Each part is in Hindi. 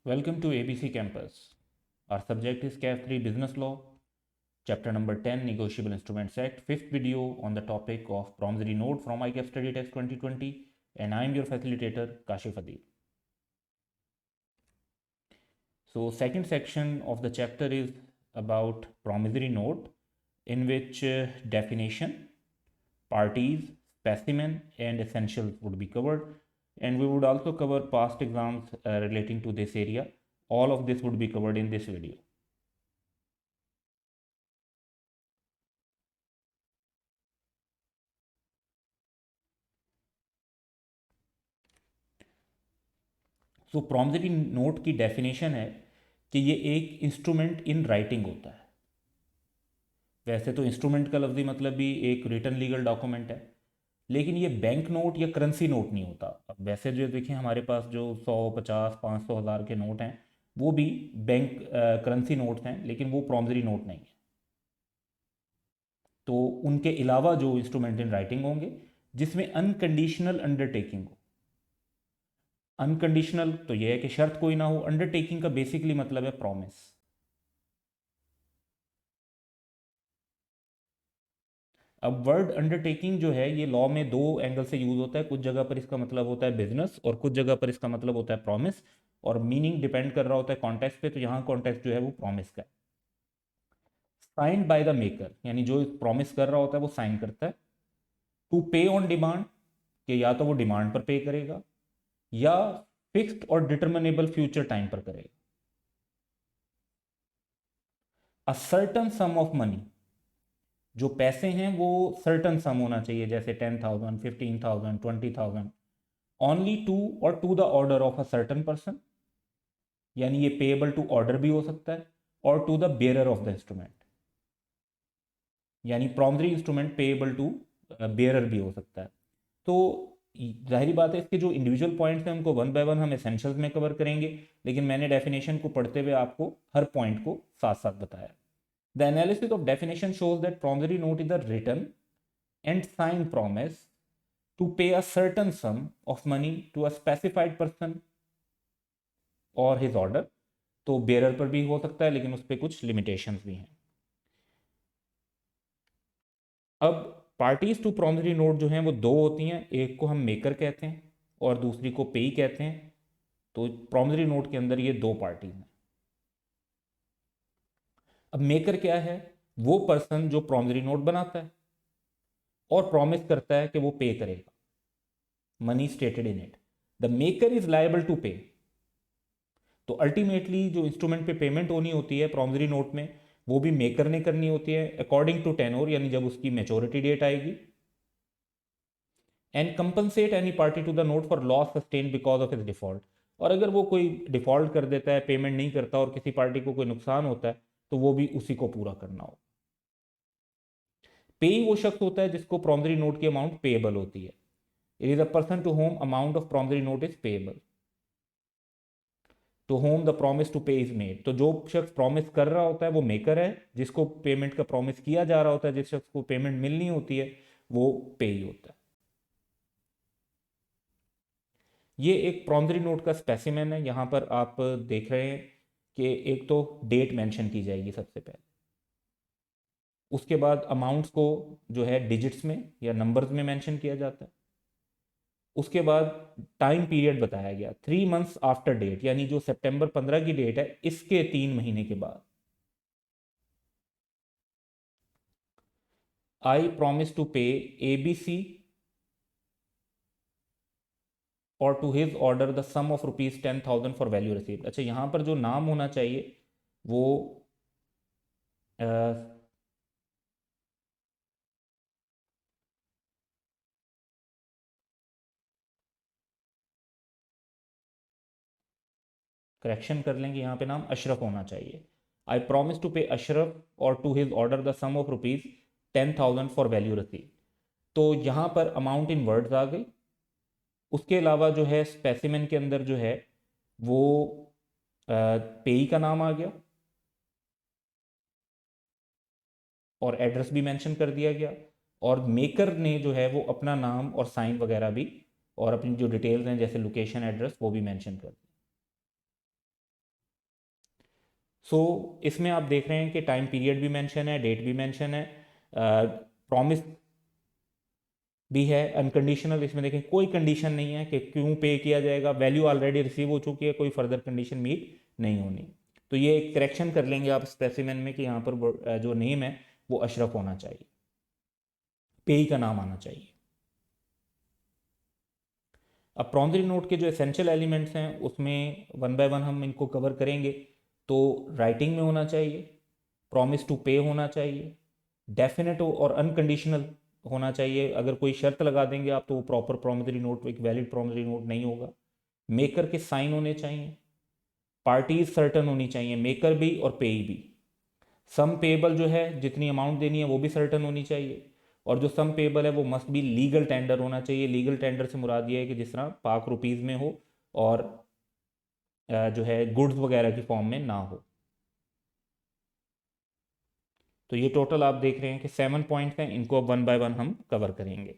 Welcome to ABC Campus. Our subject is CAF 3 Business Law, Chapter number 10 Negotiable Instruments Act, fifth video on the topic of promissory note from ICAF Study Text 2020, and I am your facilitator Kashif Adil. So, second section of the chapter is about promissory note, in which definition, parties, specimen, and essentials would be covered, and we would also cover past exams relating to this area. All of this would be covered in this video. So promissory note की डेफिनेशन है कि ये एक इंस्ट्रूमेंट इन राइटिंग होता है। वैसे तो इंस्ट्रूमेंट का लफ्जी मतलब भी एक रिटन लीगल डॉक्यूमेंट है, लेकिन ये बैंक नोट या करेंसी नोट नहीं होता। अब वैसे जो देखें हमारे पास जो 100, 50, 500, 1000 के नोट हैं वो भी बैंक करेंसी नोट्स हैं, लेकिन वो प्रॉमिसरी नोट नहीं है। तो उनके अलावा जो इंस्ट्रूमेंट इन राइटिंग होंगे जिसमें अनकंडीशनल अंडरटेकिंग हो। अनकंडीशनल तो यह है कि शर्त कोई ना हो। अंडरटेकिंग का बेसिकली मतलब है प्रॉमिस। अब वर्ड अंडरटेकिंग जो है ये लॉ में दो एंगल से यूज होता है। कुछ जगह पर इसका मतलब होता है बिजनेस और कुछ जगह पर इसका मतलब होता है प्रॉमिस, और मीनिंग डिपेंड कर रहा होता है कॉन्टेक्स्ट पे। तो यहाँ कॉन्टेक्स्ट जो है वो प्रॉमिस का है। साइंड बाय द मेकर, यानी जो प्रॉमिस कर रहा होता है वो साइन करता है। टू पे ऑन डिमांड, कि या तो वो डिमांड पर पे करेगा या फिक्स्ड और डिटर्मिनेबल फ्यूचर टाइम पर करेगा। A certain some of money, जो पैसे हैं वो सर्टन सम होना चाहिए, जैसे 10,000, 15,000, 20,000। Only to or to the order of a certain person, यानी ये पेएबल टू ऑर्डर भी हो सकता है और to the bearer of the instrument, यानी promissory instrument payable to bearer भी हो सकता है। तो जाहिर बात है इसके जो इंडिविजुअल पॉइंट्स हैं उनको वन बाय वन हम एसेंशियल्स में कवर करेंगे, लेकिन मैंने डेफिनेशन को पढ़ते हुए आपको हर पॉइंट को साथ साथ बताया। The analysis of definition shows that promissory note is the written and signed promise to pay a certain sum of money to a specified person or his order। तो बेरर पर भी हो सकता है, लेकिन उस पर कुछ लिमिटेशंस भी हैं। अब पार्टीज टू प्रॉमिसरी नोट जो हैं वो दो होती हैं, एक को हम मेकर कहते हैं और दूसरी को पेई कहते हैं। तो प्रॉमिसरी नोट के अंदर ये दो पार्टीज हैं। अब मेकर क्या है? वो पर्सन जो प्रॉमिसरी नोट बनाता है और प्रॉमिस करता है कि वो पे करेगा, money stated in it. The maker is liable to pay. तो अल्टीमेटली जो इंस्ट्रूमेंट पे पेमेंट होनी होती है प्रॉमिसरी नोट में, वो भी मेकर ने करनी होती है अकॉर्डिंग टू टेन्योर, यानी जब उसकी मेच्योरिटी डेट आएगी। And compensate any party to the note for loss sustain because of is default. और अगर वो कोई डिफॉल्ट कर देता है, पेमेंट नहीं करता और किसी पार्टी को कोई नुकसान होता है, तो वो भी उसी को पूरा करना हो। पे वो शख्स होता है जिसको प्रॉमिसरी नोट की अमाउंट पेएबल होती है। It is a person to whom amount of promissory note is payable, to whom the promise to pay is made. तो जो शख्स प्रॉमिस कर रहा होता है वो मेकर है, जिसको पेमेंट का प्रॉमिस किया जा रहा होता है, जिस शख्स को पेमेंट मिलनी होती है, वो पे ही होता है। ये एक प्रॉमिसरी नोट का स्पेसिमेन है। यहां पर आप देख रहे हैं कि एक तो डेट मेंशन की जाएगी सबसे पहले, उसके बाद अमाउंट्स को जो है डिजिट्स में या नंबर्स में मेंशन किया जाता है। उसके बाद टाइम पीरियड बताया गया 3 मंथ्स आफ्टर डेट, यानी जो सितंबर 15 की डेट है इसके 3 महीने के बाद। I promise to pay ABC or to his order the sum of ₹10,000 for value received. अच्छा, यहाँ पर जो नाम होना चाहिए वो करेक्शन कर लेंगे, यहाँ पे नाम अशरफ होना चाहिए। आई promise to pay Ashraf or to his order the sum of ₹10,000 for value received. तो यहाँ पर अमाउंट इन वर्ड्स आ गई। उसके अलावा जो है स्पेसिमेन के अंदर जो है वो पेई का नाम आ गया और एड्रेस भी मेंशन कर दिया गया, और मेकर ने जो है वो अपना नाम और साइन वगैरह भी और अपनी जो डिटेल्स हैं जैसे लोकेशन, एड्रेस, वो भी मेंशन कर दिया। सो इसमें आप देख रहे हैं कि टाइम पीरियड भी मेंशन है, डेट भी मेंशन है, प्रॉमिस भी है, अनकंडीशनल। इसमें देखें कोई कंडीशन नहीं है कि क्यों पे किया जाएगा, वैल्यू ऑलरेडी रिसीव हो चुकी है, कोई फर्दर कंडीशन मीट नहीं होनी। तो ये एक करेक्शन कर लेंगे आप स्पेसिमेन में कि यहाँ पर जो नेम है वो अशरफ होना चाहिए, पेई का नाम आना चाहिए। अब प्रॉमिसरी नोट के जो एसेंशियल एलिमेंट्स हैं उसमें वन बाय वन हम इनको कवर करेंगे। तो राइटिंग में होना चाहिए, प्रॉमिस टू पे होना चाहिए, डेफिनेट और अनकंडीशनल होना चाहिए। अगर कोई शर्त लगा देंगे आप तो वो प्रॉपर प्रॉमिसरी नोट, एक वैलिड प्रॉमिसरी नोट नहीं होगा। मेकर के साइन होने चाहिए, पार्टीज सर्टन होनी चाहिए, मेकर भी और पेई भी। सम पेएबल जो है, जितनी अमाउंट देनी है वो भी सर्टन होनी चाहिए। और जो सम पेएबल है वो मस्ट बी लीगल टेंडर होना चाहिए। लीगल टेंडर से मुराद ये है कि जिस तरह पाक रुपीज़ में हो और जो है गुड्स वगैरह की फॉर्म में ना हो। तो ये टोटल आप देख रहे हैं कि 7 पॉइंट्स हैं, इनको अब वन बाय वन हम कवर करेंगे।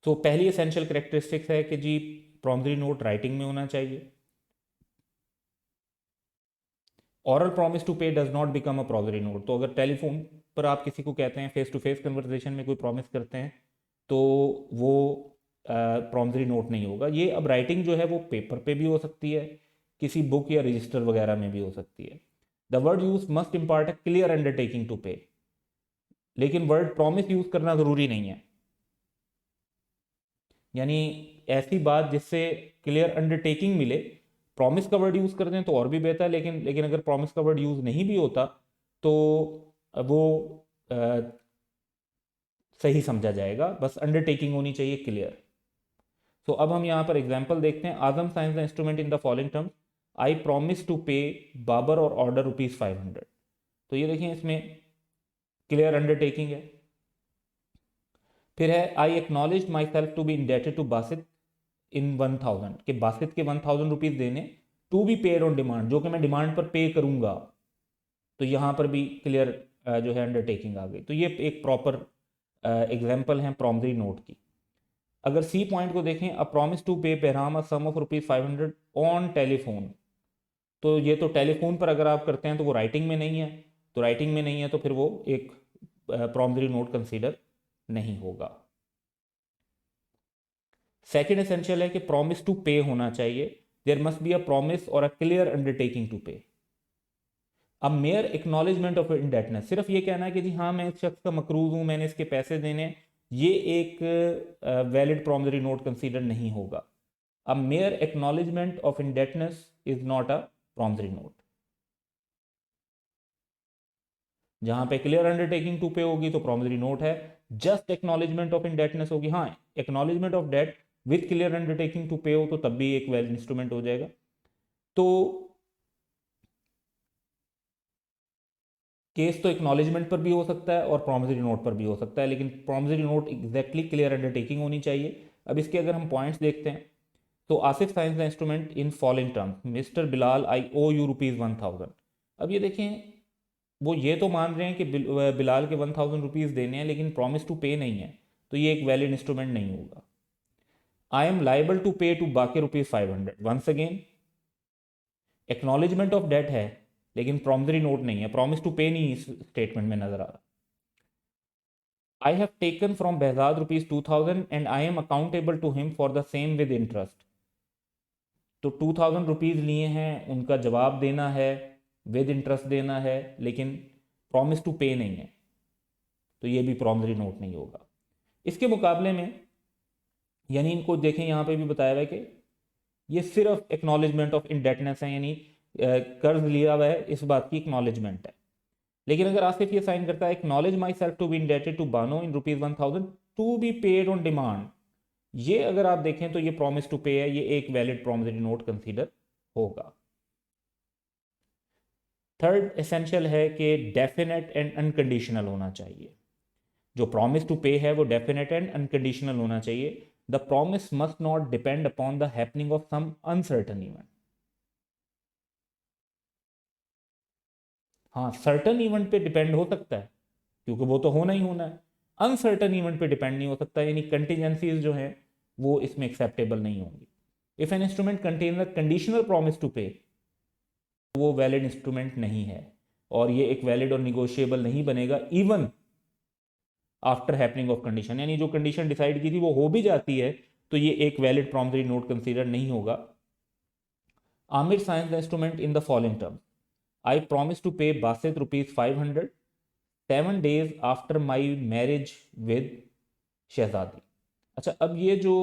तो पहली एसेंशियल करेक्टरिस्टिक्स है कि जी प्रॉमिसरी नोट राइटिंग में होना चाहिए। ऑरल प्रॉमिस टू पे does not become a promissory note. तो अगर टेलीफोन पर आप किसी को कहते हैं, फेस टू फेस कन्वर्सेशन में कोई प्रॉमिस करते हैं, तो वो प्रॉमिसरी नोट नहीं होगा। ये अब राइटिंग जो है वो पेपर पे भी हो सकती है, किसी बुक या रजिस्टर वगैरह में भी हो सकती है। The word use must impart a clear undertaking to pay, लेकिन वर्ड प्रॉमिस यूज करना ज़रूरी नहीं है। यानी ऐसी बात जिससे क्लियर अंडरटेकिंग मिले, प्रॉमिस का वर्ड यूज़ कर दें तो और भी बेहतर है, लेकिन अगर प्रॉमिस का वर्ड यूज़ नहीं भी होता तो वो अ, सही समझा जाएगा, बस अंडरटेकिंग होनी चाहिए क्लियर। तो अब हम यहाँ पर एग्जाम्पल देखते हैं। Azam signs the instrument in the following terms, I promise to pay Babar और ऑर्डर ₹500। तो ये देखिए इसमें क्लियर अंडरटेकिंग है। फिर है I acknowledge myself to be indebted to Basit in 1000, कि बासित के 1000 रुपीज़ देने, to be paid on demand, जो कि मैं डिमांड पर पे करूंगा। तो यहाँ पर भी क्लियर जो है अंडरटेकिंग आ गई। तो ये एक प्रॉपर एग्जाम्पल है प्रॉमिसरी नोट की। अगर सी पॉइंट को देखें, अ प्रॉमिस टू पे बहराम अ सम ऑफ ₹500 ऑन टेलीफोन। तो ये तो टेलीफोन पर अगर आप करते हैं तो वो राइटिंग में नहीं है, तो राइटिंग में नहीं है तो फिर वो एक प्रॉमिसरी नोट कंसीडर नहीं होगा। सेकेंड एसेंशियल है कि प्रॉमिस टू पे होना चाहिए। There must be a promise or a clear undertaking to पे। अब मेयर एक्नॉलेजमेंट ऑफ इंडेटनेस, सिर्फ ये कहना है कि जी हाँ मैं इस शख्स का मकरूज हूँ, मैंने इसके पैसे देने, ये एक वैलिड प्रॉमिसरी नोट कंसीडर नहीं होगा। अब mere acknowledgement of indebtedness is not a promissory note. जहां पे क्लियर अंडरटेकिंग टू पे होगी तो प्रॉमिसरी नोट है। जस्ट एक्नॉलेजमेंट ऑफ इंडेटनेस होगी, हाँ acknowledgement of debt with clear undertaking to pay हो तो तब भी एक वैलिड इंस्ट्रूमेंट हो जाएगा। तो केस तो एक्नॉलेजमेंट पर भी हो सकता है और प्रॉमिसरी नोट पर भी हो सकता है, लेकिन promissory note exactly clear undertaking होनी चाहिए। अब इसके अगर हम पॉइंट्स देखते हैं, तो Asif signs the instrument in following terms, mister Bilal I owe you ₹1000। अब ये देखें, वो ये तो मान रहे हैं कि बिलाल के 1000 रुपीज़ देने हैं, लेकिन प्रॉमिस टू पे नहीं है, तो ये एक वैलिड इंस्ट्रूमेंट नहीं होगा। I am liable to pay to बाकी ₹500, once again acknowledgement of debt है, लेकिन प्रॉमिसरी नोट नहीं है, प्रॉमिस टू पे नहीं इस स्टेटमेंट में नजर आ रहा। I have taken from behzad ₹2000 and I am accountable to him for the same with interest. तो 2000 रुपीज़ लिए हैं, उनका जवाब देना है, विद इंटरेस्ट देना है, लेकिन प्रॉमिस टू पे नहीं है, तो ये भी प्रॉमिसरी नोट नहीं होगा। इसके मुकाबले में, यानी इनको देखें यहाँ पे भी बताया हुआ है कि ये सिर्फ एक्नॉलेजमेंट ऑफ इंडेटनेस है, यानी कर्ज लिया हुआ है इस बात की एक्नॉलेजमेंट है। लेकिन अगर आसिफ ये साइन करता है acknowledge myself to be indebted to Bano in ₹1000 to be paid on demand, ये अगर आप देखें तो ये प्रॉमिस टू पे है, ये एक वैलिड प्रॉमिसरी नोट कंसीडर होगा। थर्ड एसेंशियल है कि डेफिनेट एंड अनकंडीशनल होना चाहिए। जो प्रॉमिस टू पे है वो डेफिनेट एंड अनकंडीशनल होना चाहिए। The promise must not depend upon the happening of some uncertain event. हाँ सर्टन इवेंट पे डिपेंड हो सकता है, क्योंकि वो तो होना ही होना है। अनसर्टन इवेंट पे डिपेंड नहीं हो सकता, यानी कंटीजेंसीज जो हैं वो इसमें एक्सेप्टेबल नहीं होंगी। If an instrument contain the conditional promise to pay, वो वैलिड इंस्ट्रूमेंट नहीं है और ये एक वैलिड और निगोशिएबल नहीं बनेगा even after happening of condition, यानी जो कंडीशन डिसाइड की थी वो हो भी जाती है तो ये एक वैलिड प्रॉमिसरी नोट कंसीडर नहीं होगा। Aamir signs the instrument in the following terms, I promise to pay Basit ₹500 7 days after my marriage with Shahzadi. अच्छा, अब ये जो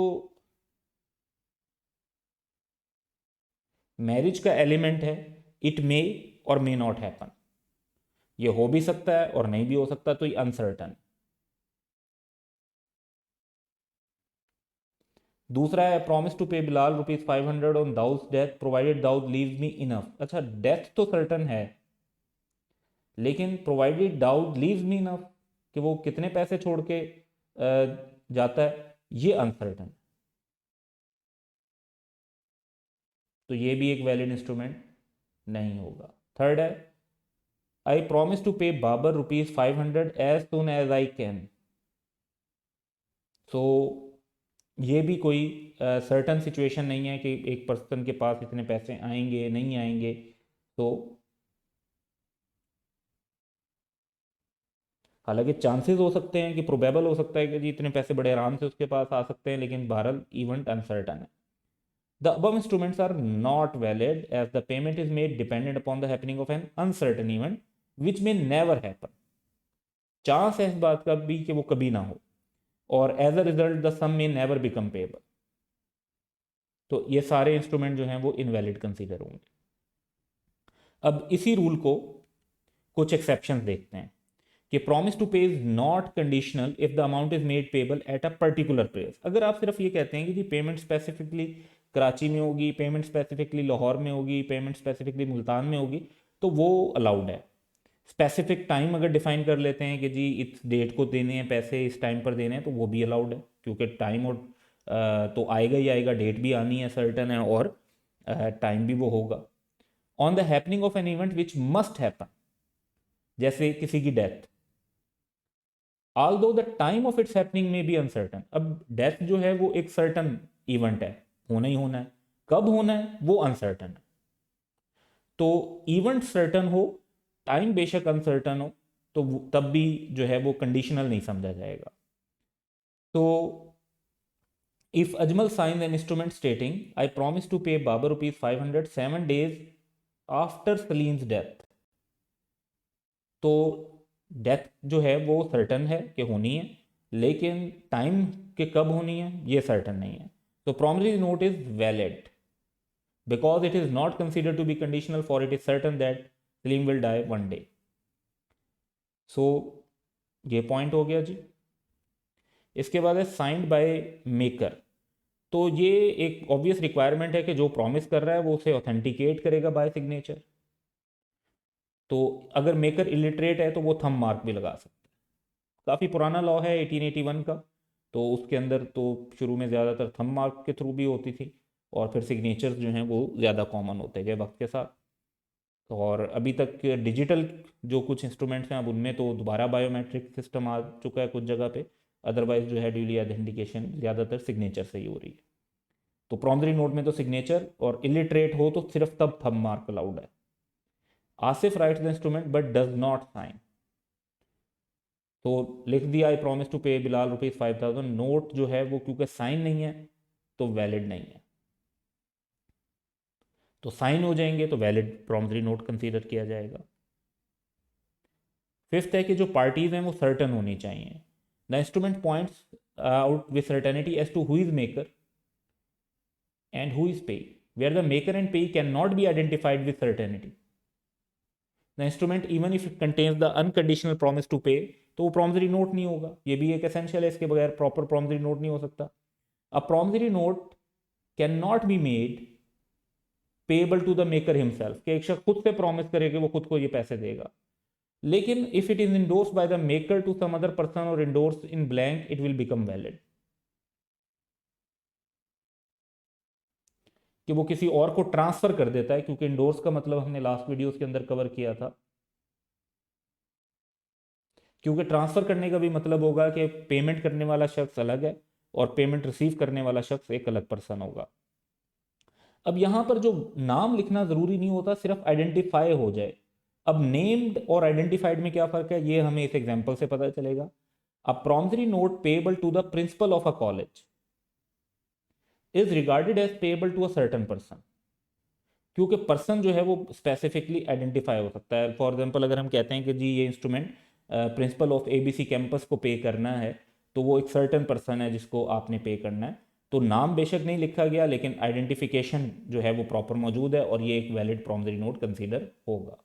मैरिज का एलिमेंट है, इट मे और मे नॉट हैपन, ये हो भी सकता है और नहीं भी हो सकता, तो ये अनसर्टन। दूसरा है promise to pay Bilal ₹500 on Dawood death provided Dawood leaves me enough. अच्छा, डेथ तो सर्टन है लेकिन provided Dawood leaves me enough, कि वो कितने पैसे छोड़ के जाता है, ये अनसर्टन। तो ये भी एक वैलिड इंस्ट्रूमेंट नहीं होगा। थर्ड है आई promise to pay Babar ₹500 as soon as I can. So ये भी कोई सर्टन सिचुएशन नहीं है कि एक पर्सन के पास इतने पैसे आएंगे नहीं आएंगे। तो हालांकि चांसेस हो सकते हैं कि प्रोबेबल हो सकता है कि जी इतने पैसे बड़े आराम से उसके पास आ सकते हैं, लेकिन बहरहाल इवेंट अनसर्टन है। The above instruments are not valid as the payment is made dependent upon the happening of an uncertain event which may never happen। Chance है इस बात का भी कि वो कभी ना हो और एज अ रिजल्ट द सम में नेवर बिकम पेएबल। तो ये सारे इंस्ट्रूमेंट जो हैं वो इनवैलिड कंसीडर होंगे। अब इसी रूल को कुछ एक्सेप्शन देखते हैं कि promise to pay is not conditional if the amount is made payable at a particular place. अगर आप सिर्फ ये कहते हैं कि जी पेमेंट स्पेसिफिकली कराची में होगी, पेमेंट स्पेसिफिकली लाहौर में होगी, पेमेंट स्पेसिफिकली मुल्तान में होगी, तो वो अलाउड है। स्पेसिफिक टाइम अगर डिफाइन कर लेते हैं कि जी इस डेट को देने हैं पैसे, इस टाइम पर देने हैं, तो वो भी अलाउड है, क्योंकि टाइम और तो आएगा ही आएगा, डेट भी आनी है सर्टन है और टाइम भी वो होगा। On the happening of an event which must happen, जैसे किसी की death, although the time of its happening may be uncertain। अब डेथ जो है वो एक सर्टन इवेंट है, होना ही होना है, कब होना है वो अनसर्टन है। तो इवेंट सर्टन हो, टाइम बेशक अनसर्टन हो, तो तब भी जो है वो कंडीशनल नहीं समझा जाएगा। तो if Ajmal signs an instrument stating I promise to pay Babar ₹500 7 days after Salim's death, तो डेथ जो है वो सर्टन है कि होनी है, लेकिन टाइम के कब होनी है ये सर्टन नहीं है। तो promissory note is valid because it is not considered to be conditional for it is certain that Salim will die one day. So ये पॉइंट हो गया जी। इसके बाद है साइंड बाय मेकर। तो ये एक ऑब्वियस रिक्वायरमेंट है कि जो प्रॉमिस कर रहा है वो उसे ऑथेंटिकेट करेगा बाय सिग्नेचर। तो अगर मेकर इलिटरेट है तो वो थंब मार्क भी लगा सकता है। काफ़ी पुराना लॉ है 1881 का, तो उसके अंदर तो शुरू में ज़्यादातर थंब मार्क के थ्रू भी होती थी और फिर सिग्नेचर्स जो हैं वो ज़्यादा कॉमन होते गए वक्त के साथ। और अभी तक डिजिटल जो कुछ इंस्ट्रूमेंट्स हैं अब उनमें तो दोबारा बायोमेट्रिक सिस्टम आ चुका है कुछ जगह पे, अदरवाइज जो है ड्यूली आइडेंटिफिकेशन ज़्यादातर सिग्नेचर से ही हो रही है। तो प्रॉमिसरी नोट में तो सिग्नेचर और इलिटरेट हो तो सिर्फ तब थंब मार्क अलाउड है। Asif writes the instrument but does not sign, तो लिख दिया आई promise to pay Bilal ₹5000, note जो है वो क्योंकि साइन नहीं है तो वैलिड नहीं है। तो साइन हो जाएंगे तो वैलिड प्रॉमिसरी नोट कंसीडर किया जाएगा। फिफ्थ है कि जो पार्टीज हैं वो सर्टन होनी चाहिए। The instrument points out with certainty as to who is maker and who is payee, where the maker and payee can not be identified with certainty. The instrument even if it contains the unconditional promise to pay, तो वो प्रॉमिसरी नोट नहीं होगा। ये भी एक एसेंशियल है, इसके बगैर प्रॉपर प्रॉमिसरी नोट नहीं हो सकता। A promissory note can not be made payable to the maker himself, कि एक शख्स खुद से प्रॉमिस करे कि वो खुद को ये पैसे देगा, लेकिन if it is endorsed by the maker to some other person और endorsed in blank it will become valid, कि वो किसी और को ट्रांसफर कर देता है, क्योंकि इंडोर्स का मतलब हमने लास्ट वीडियोस के अंदर कवर किया था, क्योंकि ट्रांसफर करने का भी मतलब होगा कि पेमेंट करने वाला शख्स अलग है और पेमेंट रिसीव करने वाला शख्स एक अलग पर्सन होगा। अब यहाँ पर जो नाम लिखना ज़रूरी नहीं होता, सिर्फ आइडेंटिफाई हो जाए। अब नेम्ड और आइडेंटिफाइड में क्या फ़र्क है, ये हमें इस एग्जाम्पल से पता चलेगा। A promissory note payable to the principal of a college is regarded as payable to a certain person, क्योंकि पर्सन जो है वो स्पेसिफिकली आइडेंटिफाई हो सकता है। फॉर एग्जांपल अगर हम कहते हैं कि जी ये instrument principle of ABC campus को पे करना है, तो वो एक सर्टन पर्सन है जिसको आपने पे करना है। तो नाम बेशक नहीं लिखा गया, लेकिन आइडेंटिफिकेशन जो है वो प्रॉपर मौजूद है, और ये एक वैलिड प्रॉमिसरी नोट कंसीडर होगा।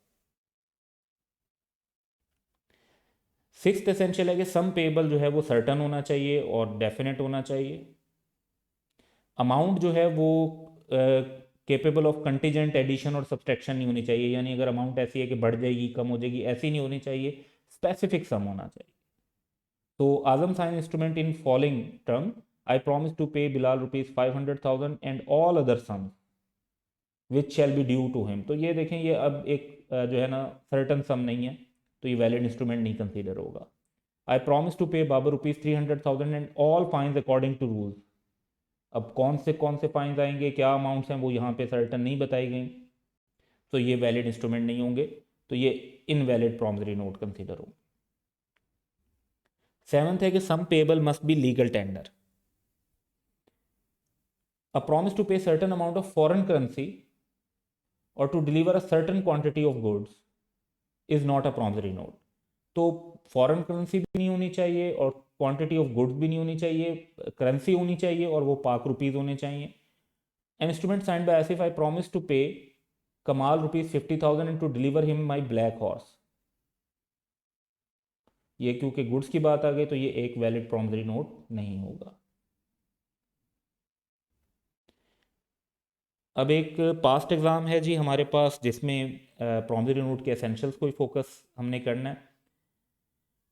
सिक्स्थ एसेंशियल है कि सम पेएबल जो है वो सर्टन होना चाहिए और डेफिनेट होना चाहिए। अमाउंट जो है वो केपेबल ऑफ कंटीजेंट एडिशन और सब्सट्रैक्शन नहीं होनी चाहिए, यानी अगर अमाउंट ऐसी है कि बढ़ जाएगी कम हो जाएगी, ऐसी नहीं होनी चाहिए, स्पेसिफिक सम होना चाहिए। तो Azam signs instrument in following term, I promise to pay Bilal ₹500,000 and all other sum which shall be due to him. तो ये देखें, ये अब एक जो है ना सर्टन सम नहीं है, तो ये वैलिड इंस्ट्रूमेंट नहीं कंसीडर होगा। आई promise to pay Babar ₹300,000 and all fines according to rules. अब कौन से फाइन्स आएंगे, क्या अमाउंट्स हैं, वो यहाँ पे सर्टन नहीं बताई गई, तो ये वैलिड इंस्ट्रूमेंट नहीं होंगे, तो ये इनवैलिड प्रॉमिसरी नोट कंसीडर हो। सेवंथ है कि sum payable must be legal tender. A promise to pay certain amount of foreign currency और to deliver a certain quantity of goods is not a promissory note. तो फॉरेन करेंसी भी नहीं होनी चाहिए और क्वांटिटी ऑफ गुड्स भी नहीं होनी चाहिए, करेंसी होनी चाहिए और वो पाक रुपीज़ होने चाहिए। An instrument signed by Asif, I promise to pay Kamal ₹50,000 and to deliver him my black horse. ये क्योंकि गुड्स की बात आ गई, तो ये एक वैलिड प्रॉमिसरी नोट नहीं होगा। अब एक पास्ट एग्ज़ाम है जी हमारे पास, जिसमें प्रॉमिसरी नोट के एसेंशियल्स को ही फोकस हमने करना है।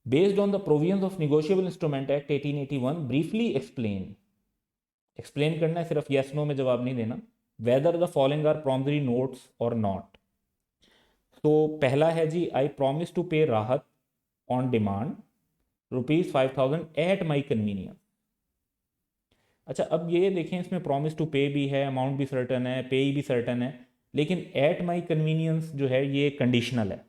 Based on the provisions of negotiable instrument act 1881, briefly explain करना है, सिर्फ येस नो में जवाब नहीं देना। Whether the following are promissory notes or not. तो पहला है जी, I promise to pay Rahat on demand ₹5,000 at my convenience. अच्छा, अब ये देखें, इसमें प्रॉमिस टू पे भी है, अमाउंट भी सर्टन है, पे भी सर्टन है, लेकिन एट माई कन्वीनियंस जो है ये कंडीशनल है।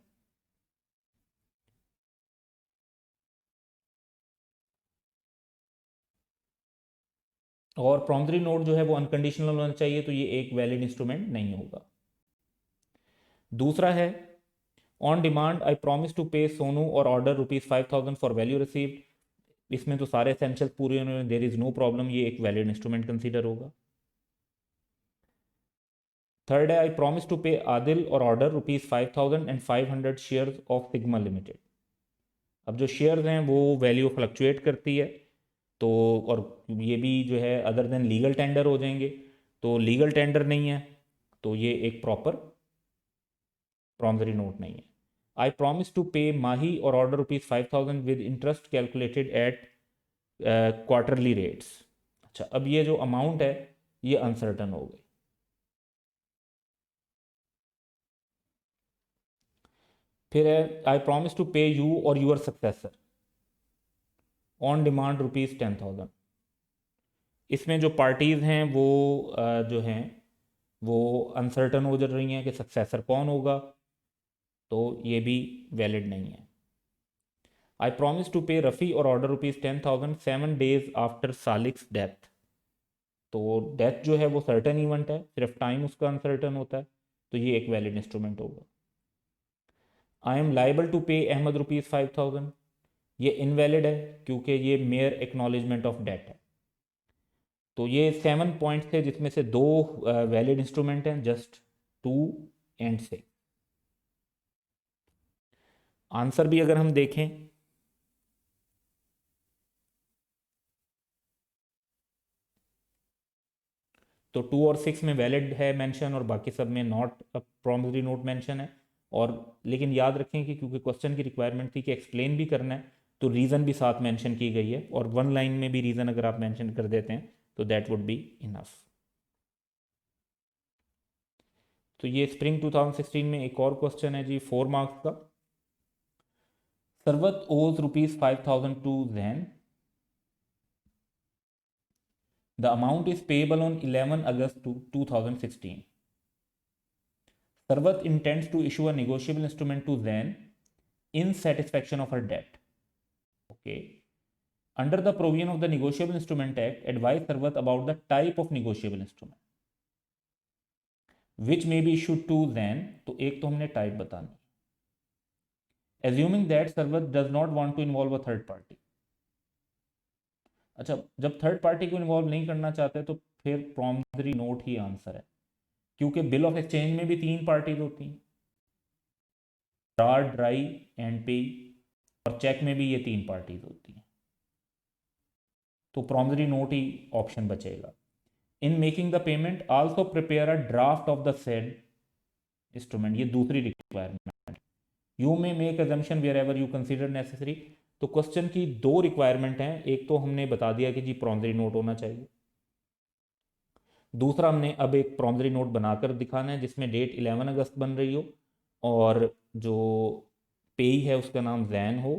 और प्रॉमिसरी नोट जो है वो अनकंडीशनल होना चाहिए, तो ये एक वैलिड इंस्ट्रूमेंट नहीं होगा। दूसरा है, on demand I promise to pay Sonu और ऑर्डर ₹5,000 फॉर वैल्यू रिसीव्ड। इसमें तो सारे एसेंशियल पूरे होने, देयर इज नो प्रॉब्लम, ये एक वैलिड इंस्ट्रूमेंट कंसीडर होगा। थर्ड है, आई प्रॉमिस टू पे आदिल और order ₹5,000 and 500 shares of sigma limited. अब जो शेयर्स हैं वो वैल्यू फ्लक्चुएट करती है, तो और ये भी जो है अदर देन लीगल टेंडर हो जाएंगे, तो लीगल टेंडर नहीं है, तो ये एक प्रॉपर प्रॉमिसरी नोट नहीं है। आई प्रॉमिस टू पे माही और order ₹5,000 with interest calculated at quarterly rates. अच्छा, अब ये जो अमाउंट है ये अनसर्टन हो गई। फिर है, आई प्रॉमिस टू पे यू और यूर सक्सेसर ऑन डिमांड ₹10,000। इसमें जो पार्टीज़ हैं वो जो हैं वो अनसर्टन हो जा रही हैं कि सक्सेसर कौन होगा, तो ये भी वैलिड नहीं है। आई प्रॉमिस टू पे रफ़ी और ऑर्डर ₹10,000 7 days आफ्टर सालिक्स डेथ। तो डेथ जो है वो सर्टन इवेंट है, सिर्फ टाइम उसका अनसर्टन होता है, तो ये एक वैलिड इंस्ट्रूमेंट होगा। आई एम लाइबल टू पे अहमद ₹5,000, ये इनवैलिड है क्योंकि ये मेयर एक्नॉलेजमेंट ऑफ डेट है। तो ये 7 पॉइंट्स थे, जिसमें से 2 वैलिड इंस्ट्रूमेंट हैं, जस्ट 2 एंड 6। आंसर भी अगर हम देखें, तो 2 और 6 में वैलिड है मेंशन, और बाकी सब में नॉट प्रॉमिसरी नोट मेंशन है। और लेकिन याद रखें कि क्योंकि क्वेश्चन की रिक्वायरमेंट थी कि एक्सप्लेन भी करना है, तो रीज़न भी साथ मेंशन की गई है, और 1 लाइन में भी रीज़न अगर आप मेंशन कर देते हैं तो दैट वुड बी इनफ। तो ये स्प्रिंग 2016 में एक और क्वेश्चन है जी, 4 मार्क्स का। Sarwat owes ₹5,000 to Jain the amount is payable on 11 August 2016. Sarvat intends to issue a negotiable instrument to Zain in satisfaction of her debt. Okay. Under the provision of the Negotiable Instrument Act, advise Sarvat about the type of negotiable instrument which may be issued to Zain. तो एक तो हमने टाइप बतानी. Assuming that Sarvat does not want to involve a third party. अच्छा, जब थर्ड पार्टी को इन्वॉल्व नहीं करना चाहते तो फिर प्रॉमिसरी नोट ही आंसर है, क्योंकि बिल ऑफ एक्सचेंज में भी 3 पार्टीज होती हैं, ड्रा, ड्राई एंड पे, और चेक में भी ये 3 पार्टीज होती हैं. तो प्रॉमिसरी नोट ही ऑप्शन बचेगा. In making the payment also prepare a draft of the said instrument. ये दूसरी requirement. You may make assumption wherever you consider necessary. तो क्वेश्चन की 2 रिक्वायरमेंट हैं. एक तो हमने बता दिया कि जी प्रॉमिसरी नोट होना चाहिए. दूसरा हमने अब एक प्रॉमिसरी नोट बनाकर दिखाना है जिसमें डेट 11 अगस्त बन रही हो और जो पेई है उसका नाम जैन हो,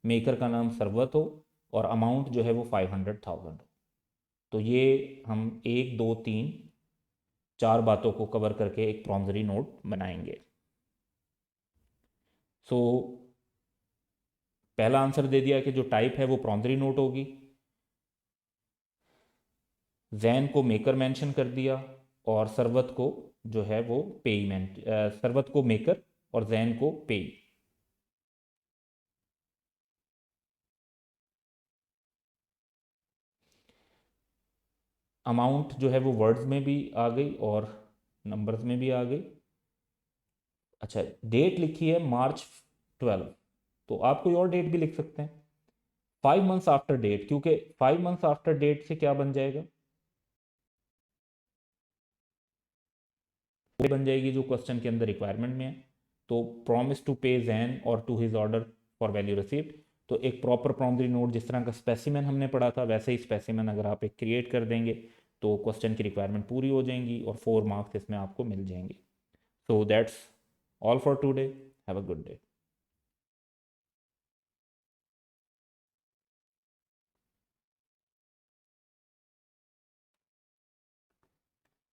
मेकर का नाम सरवत हो और अमाउंट जो है वो 500,000 हो. तो ये हम 1, 2, 3, 4 बातों को कवर करके एक प्रॉमिसरी नोट बनाएंगे. सो पहला आंसर दे दिया कि जो टाइप है वो प्रॉमिसरी नोट होगी. जैन को मेकर मेंशन कर दिया और सरवत को जो है वो पेमेंट, सरवत को मेकर और जैन को पे. अमाउंट जो है वो वर्ड्स में भी आ गई और नंबर्स में भी आ गई. अच्छा, डेट लिखी है मार्च 12. तो आप कोई और डेट भी लिख सकते हैं, 5 मंथ्स आफ्टर डेट, क्योंकि 5 मंथ्स आफ्टर डेट से क्या बन जाएगा, वो बन जाएगी जो क्वेश्चन के अंदर रिक्वायरमेंट में है. तो promise to pay Jain or to his order for value received. तो एक प्रॉपर प्रॉमिसरी नोट जिस तरह का स्पेसिमेन हमने पढ़ा था वैसे ही स्पेसिमेन अगर आप एक क्रिएट कर देंगे तो क्वेश्चन की रिक्वायरमेंट पूरी हो जाएंगी और 4 मार्क्स इसमें आपको मिल जाएंगे. So that's all for today. Have a good day.